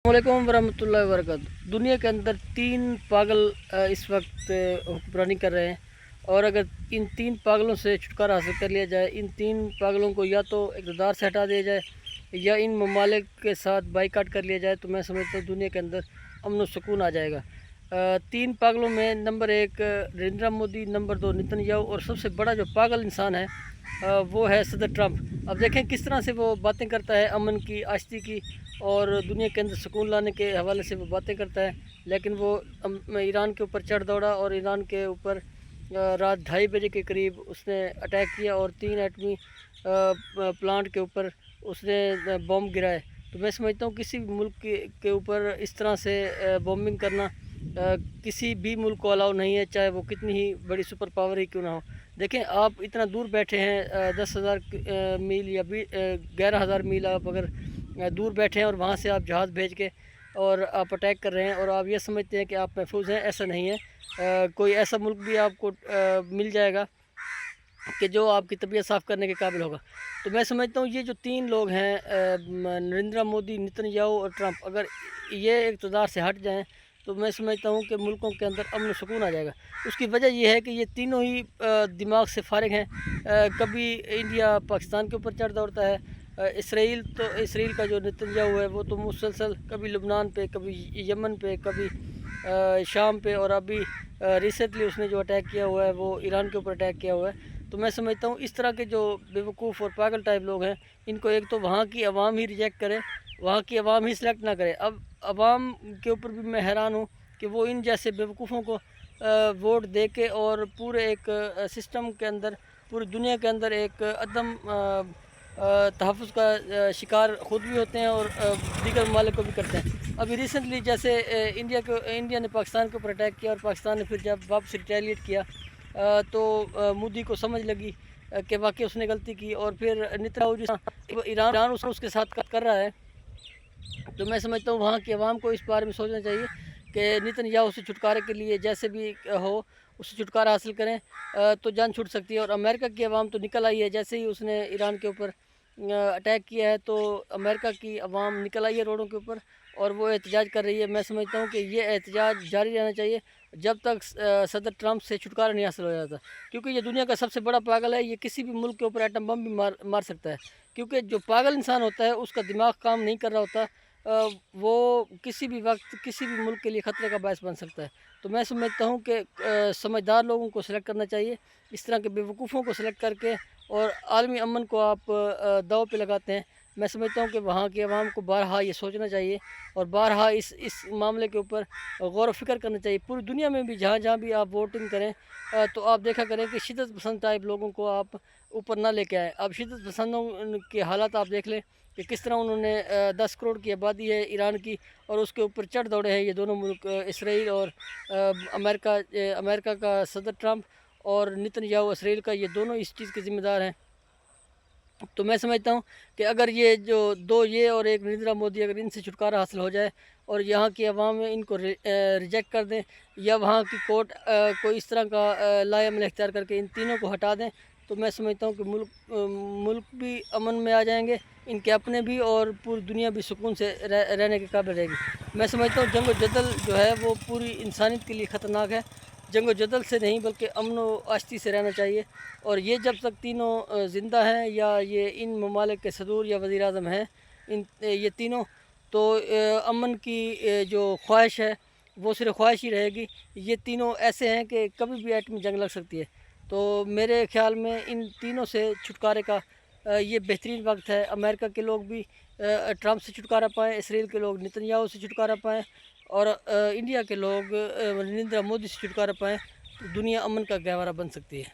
वालेकुम वरहमतुल्लाहि वबरकातुहू। दुनिया के अंदर तीन पागल इस वक्त हुक्मरानी कर रहे हैं, और अगर इन तीन पागलों से छुटकारा हासिल कर लिया जाए, इन तीन पागलों को या तो इक़्तिदार से हटा दिया जाए या इन ममालिक के साथ बाइकाट कर लिया जाए, तो मैं समझता हूँ दुनिया के अंदर अमन व सुकून आ जाएगा। तीन पागलों में नंबर एक नरेंद्र मोदी, नंबर दो नेतन्याहू, और सबसे बड़ा जो पागल इंसान है वो है सदर ट्रंप। अब देखें किस तरह से वो बातें करता है अमन की, आश्ती की, और दुनिया के अंदर सुकून लाने के हवाले से वो बातें करता है, लेकिन वो ईरान के ऊपर चढ़ दौड़ा और ईरान के ऊपर रात 2:30 बजे के करीब उसने अटैक किया और 3 एटमी प्लांट के ऊपर उसने बम गिराए। तो मैं समझता हूँ किसी भी मुल्क के ऊपर इस तरह से बॉम्बिंग करना किसी भी मुल्क को अलाउ नहीं है, चाहे वो कितनी ही बड़ी सुपर पावर ही क्यों ना हो। देखें आप इतना दूर बैठे हैं, 10,000 मील या 11,000 मील आप अगर दूर बैठे हैं और वहाँ से आप जहाज़ भेज के और आप अटैक कर रहे हैं और आप ये समझते हैं कि आप महफूज हैं, ऐसा नहीं है। कोई ऐसा मुल्क भी आपको मिल जाएगा कि जो आपकी तबीयत साफ़ करने के काबिल होगा। तो मैं समझता हूँ ये जो तीन लोग हैं, नरेंद्र मोदी, नेतन्याहू और ट्रंप, अगर ये इक़्तिदार से हट जाएं तो मैं समझता हूँ कि मुल्कों के अंदर अमन सुकून आ जाएगा। उसकी वजह यह है कि ये तीनों ही दिमाग से फारिग हैं। कभी इंडिया पाकिस्तान के ऊपर चढ़ दौड़ता है, इसराइल का जो नेतन्याहू है वो तो मुसलसल कभी लबनान पे, कभी यमन पे, कभी शाम पे, और अभी रिसेंटली उसने जो अटैक किया हुआ है वो ईरान के ऊपर अटैक किया हुआ है। तो मैं समझता हूँ इस तरह के जो बेवकूफ़ और पागल टाइप लोग हैं, इनको एक तो वहाँ की आवाम ही रिजेक्ट करे, वहाँ की आवाम ही सिलेक्ट ना करे। अब आवाम के ऊपर भी मैं हैरान हूँ कि वो इन जैसे बेवकूफ़ों को वोट दे के और पूरे एक सिस्टम के अंदर, पूरी दुनिया के अंदर एक अदम तहफ़्फ़ुज़ का शिकार ख़ुद भी होते हैं और दीगर ममालिक को भी करते हैं। अभी रिसेंटली जैसे इंडिया ने पाकिस्तान के ऊपर अटैक किया और पाकिस्तान ने फिर जब वापस रिटेलिएट किया, तो मोदी को समझ लगी कि वाकई उसने गलती की, और फिर नेतन्याहू जिस ईरान उसके साथ कर रहा है। तो मैं समझता हूँ वहाँ की आवाम को इस बारे में सोचना चाहिए कि नेतन्याहू से छुटकारे के लिए जैसे भी हो उससे छुटकारा हासिल करें, तो जान छूट सकती है। और अमेरिका की आवाम तो निकल आई है, जैसे ही उसने ईरान के ऊपर अटैक किया है तो अमेरिका की आवाम निकल आई है रोडों के ऊपर और वो एहतजाज कर रही है। मैं समझता हूँ कि ये एहतजाज जारी रहना चाहिए जब तक सदर ट्रंप से छुटकारा नहीं हासिल हो जाता, क्योंकि ये दुनिया का सबसे बड़ा पागल है। ये किसी भी मुल्क के ऊपर एटम बम भी मार सकता है, क्योंकि जो पागल इंसान होता है उसका दिमाग काम नहीं कर रहा होता, वो किसी भी वक्त किसी भी मुल्क के लिए ख़तरे का बायस बन सकता है। तो मैं समझता हूँ कि समझदार लोगों को सिलेक्ट करना चाहिए, इस तरह के बेवकूफ़ों को सिलेक्ट करके और आलमी अमन को आप दाव पे लगाते हैं। मैं समझता हूँ कि वहाँ की आवाम को बारहा ये सोचना चाहिए और बारहा इस मामले के ऊपर गौर व फ़िक्र करना चाहिए। पूरी दुनिया में भी जहाँ जहाँ भी आप वोटिंग करें, तो आप देखा करें कि शिद्दत पसंद टाइप लोगों को आप ऊपर ना लेके आएँ। अब शिद्दत पसंदों के हालात आप देख लें कि किस तरह उन्होंने 10 करोड़ की आबादी है ईरान की, और उसके ऊपर चढ़ दौड़े हैं ये दोनों मुल्क, इसराइल और अमेरिका का सदर ट्रंप और नेतन्याहू इसराइल का, ये दोनों इस चीज़ के ज़िम्मेदार हैं। तो मैं समझता हूँ कि अगर ये जो दो, ये और एक नरेंद्र मोदी, अगर इनसे छुटकारा हासिल हो जाए और यहाँ की आवाम इनको रिजेक्ट कर दें, या वहाँ की कोर्ट कोई इस तरह का लाएअमल इख्तियार करके इन तीनों को हटा दें, तो मैं समझता हूँ कि मुल्क भी अमन में आ जाएंगे, इनके अपने भी, और पूरी दुनिया भी सुकून से रहने के काबिल रहेगी। मैं समझता हूँ जंग व जदल जो है वो पूरी इंसानियत के लिए ख़तरनाक है। जंग व जदल से नहीं बल्कि अमन व आश्ती से रहना चाहिए, और ये जब तक तीनों ज़िंदा हैं, या ये इन ममालिक के सदूर या वज़ीर आज़म हैं, ये तीनों, तो अमन की जो ख्वाहिश है वो सिर्फ ख्वाहिश ही रहेगी। ये तीनों ऐसे हैं कि कभी भी एटमी जंग लग सकती है। तो मेरे ख़्याल में इन तीनों से छुटकारे का ये बेहतरीन वक्त है। अमेरिका के लोग भी ट्रंप से छुटकारा पाएँ, इसराइल के लोग नेतन्याहू से छुटकारा पाएँ, और इंडिया के लोग नरेंद्र मोदी से छुटकारा पाएँ, तो दुनिया अमन का गहवारा बन सकती है।